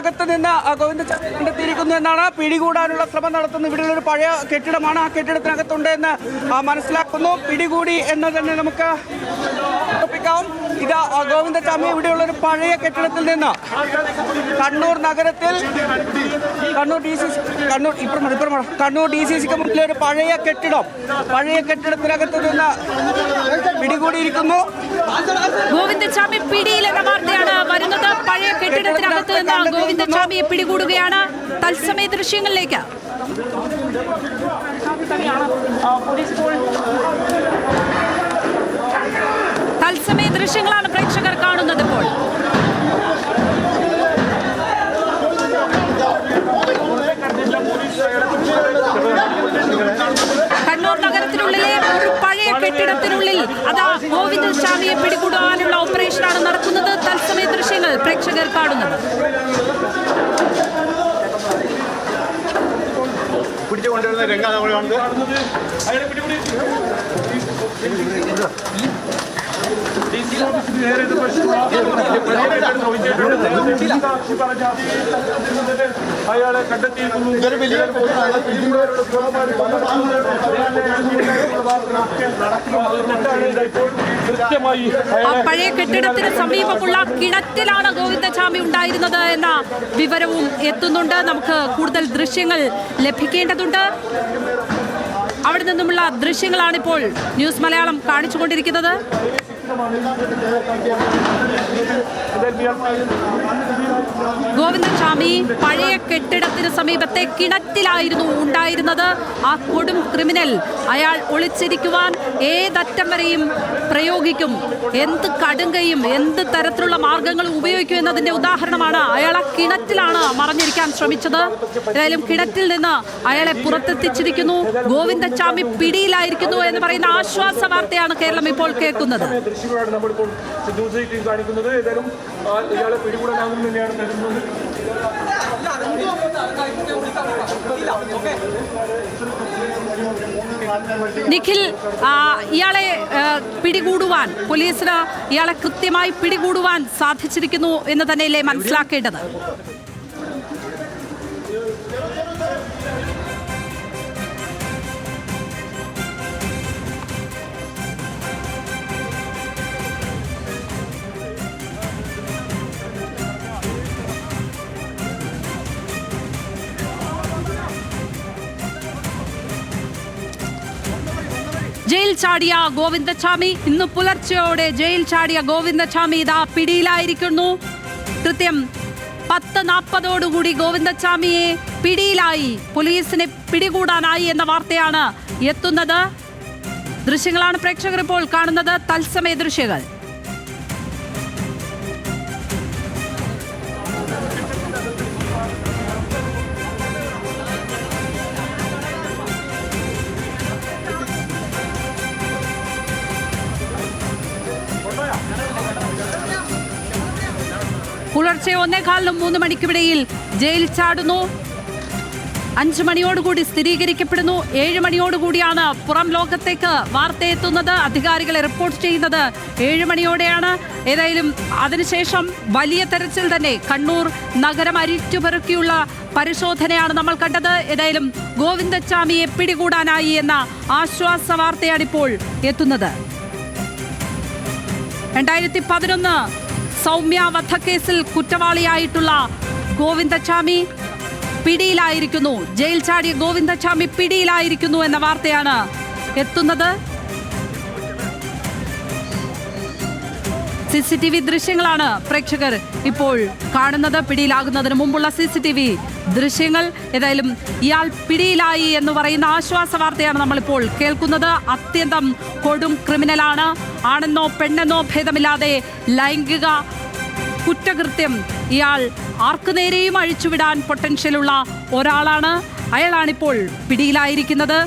കെട്ടിടത്തിനകത്ത് നിന്ന് ഗോവിന്ദചാമി കണ്ടെത്തിയിരിക്കുന്നു എന്നാണ്. പിടികൂടാനുള്ള ശ്രമം നടത്തുന്ന ഇവിടെയുള്ള ഒരു പഴയ കെട്ടിടമാണ്. ആ കെട്ടിടത്തിനകത്തുണ്ട് എന്ന് മനസ്സിലാക്കുന്നു. പിടികൂടി എന്ന് തന്നെ നമുക്ക് ഉറപ്പിക്കാം. ഇത് ഗോവിന്ദചാമി ഇവിടെയുള്ള ഒരു പഴയ കെട്ടിടത്തിൽ നിന്ന് കണ്ണൂർ നഗരത്തിൽ കണ്ണൂർ DCCക്ക് മുന്നിലെ ഒരു പഴയ കെട്ടിടത്തിനകത്ത് നിന്ന് പിടികൂടിയിരിക്കുന്നു. ഗോവിന്ദചാമി പിടിയിൽ എന്ന വാർത്തയാണ് വരുന്നത്. പഴയ കെട്ടിടത്തിനകത്ത് നിന്ന് ഗോവിന്ദചാമിയെ പിടികൂടുകയാണ്. തത്സമയ ദൃശ്യങ്ങളിലേക്ക് തത്സമയ ദൃശ്യങ്ങളാണ് പ്രേക്ഷകർ കാണുന്നത്. ഇപ്പോൾ കണ്ണൂർ നഗരത്തിനുള്ളിലെ ഒരു പഴയ കെട്ടിടത്തിനുള്ളിൽ അതാ ഗോവിന്ദചാമിയെ പിടികൂടാനുള്ള ഓപ്പറേഷനാണ് നടക്കുന്നത്. തത്സമയ ദൃശ്യങ്ങൾ പ്രേക്ഷകർ കാണുന്നത്. പിടിച്ചുകൊണ്ടിരുന്ന രംഗം നമ്മൾ കാണുന്നത്. അയാളെ കണ്ടെത്തിയിരിക്കുന്നു. പഴയ കെട്ടിടത്തിന് സമീപമുള്ള കിണറ്റിലാണ് ഗോവിന്ദചാമി ഉണ്ടായിരുന്നത് എന്ന വിവരവും എത്തുന്നുണ്ട്. നമുക്ക് കൂടുതൽ ദൃശ്യങ്ങൾ ലഭിക്കേണ്ടതുണ്ട്. അവിടെ നിന്നുമുള്ള ദൃശ്യങ്ങളാണിപ്പോൾ ന്യൂസ് മലയാളം കാണിച്ചുകൊണ്ടിരിക്കുന്നത്. ഗോവിന്ദചാമി പഴയ കെട്ടിടത്തിന് സമീപത്തെ കിണറ്റിലായിരുന്നു ഉണ്ടായിരുന്നത്. ആ കൊടും ക്രിമിനൽ അയാൾ ഒളിച്ചിരിക്കുവാൻ ഏതറ്റം വരെയും പ്രയോഗിക്കും, എന്ത് കടുങ്കയും എന്ത് തരത്തിലുള്ള മാർഗങ്ങളും ഉപയോഗിക്കും എന്നതിന്റെ ഉദാഹരണമാണ്. അയാൾ ആ കിണറ്റിലാണ് മറഞ്ഞിരിക്കാൻ ശ്രമിച്ചത്. ഏതായാലും കിണറ്റിൽ നിന്ന് അയാളെ പുറത്തെത്തിച്ചിരിക്കുന്നു. ഗോവിന്ദചാമി പിടിയിലായിരിക്കുന്നു എന്ന് പറയുന്ന ആശ്വാസ വാർത്തയാണ് കേരളം ഇപ്പോൾ കേൾക്കുന്നത്. ഇയാളെ പിടികൂടാനാകും തന്നെയാണ് കരുതുന്നത്. നിഖിൽ, ഇയാളെ പിടികൂടുവാൻ പോലീസിന് ഇയാളെ കൃത്യമായി പിടികൂടുവാൻ സാധിച്ചിരിക്കുന്നു എന്ന് തന്നെയല്ലേ മനസ്സിലാക്കേണ്ടത്? ജയിൽ ചാടിയ ഗോവിന്ദചാമി, ഇന്ന് പുലർച്ചെയോടെ ജയിൽ ചാടിയ ഗോവിന്ദചാമി ഇതാ പിടിയിലായിരിക്കുന്നു. കൃത്യം 10:40 ഗോവിന്ദചാമിയെ പിടിയിലായി, പോലീസിനെ പിടികൂടാനായി എന്ന വാർത്തയാണ് എത്തുന്നത്. ദൃശ്യങ്ങളാണ് പ്രേക്ഷകർ ഇപ്പോൾ കാണുന്നത്. തത്സമയ ദൃശ്യങ്ങൾ. പുലർച്ചെ 1:15-നും 3 മണിക്കിടയിൽ ജയിൽ ചാടുന്നു. 5 മണിയോടുകൂടി സ്ഥിരീകരിക്കപ്പെടുന്നു. 7 മണിയോടുകൂടിയാണ് പുറം ലോകത്തേക്ക് വാർത്ത എത്തുന്നത്. അധികാരികളെ റിപ്പോർട്ട് ചെയ്യുന്നത് 7 മണിയോടെയാണ്. ഏതായാലും അതിനുശേഷം വലിയ തെരച്ചിൽ തന്നെ കണ്ണൂർ നഗരം അരിറ്റുപെറുക്കിയുള്ള പരിശോധനയാണ് നമ്മൾ കണ്ടത്. ഏതായാലും ഗോവിന്ദചാമിയെ പിടികൂടാനായി എന്ന ആശ്വാസ വാർത്തയാണിപ്പോൾ എത്തുന്നത്. 2011 സൗമ്യ വധക്കേസിൽ കുറ്റവാളിയായിട്ടുള്ള ഗോവിന്ദചാമി പിടിയിലായിരിക്കുന്നു. ജയിൽ ചാടിയ ഗോവിന്ദചാമി പിടിയിലായിരിക്കുന്നു എന്ന വാർത്തയാണ് എത്തുന്നത്. CCTV ദൃശ്യങ്ങളാണ് പ്രേക്ഷകർ ഇപ്പോൾ കാണുന്നത്. പിടിയിലാകുന്നതിന് മുമ്പുള്ള CCTV ദൃശ്യങ്ങൾ. ഏതായാലും ഇയാൾ പിടിയിലായി എന്ന് പറയുന്ന ആശ്വാസ വാർത്തയാണ് നമ്മളിപ്പോൾ കേൾക്കുന്നത്. അത്യന്തം കൊടും ക്രിമിനലാണ്. ആണെന്നോ പെണ്ണെന്നോ ഭേദമില്ലാതെ ലൈംഗിക കുറ്റകൃത്യം ഇയാൾ ആർക്കുനേരെയും അഴിച്ചുവിടാൻ പൊട്ടൻഷ്യലുള്ള ഒരാളാണ്. അയാളാണിപ്പോൾ പിടിയിലായിരിക്കുന്നത്.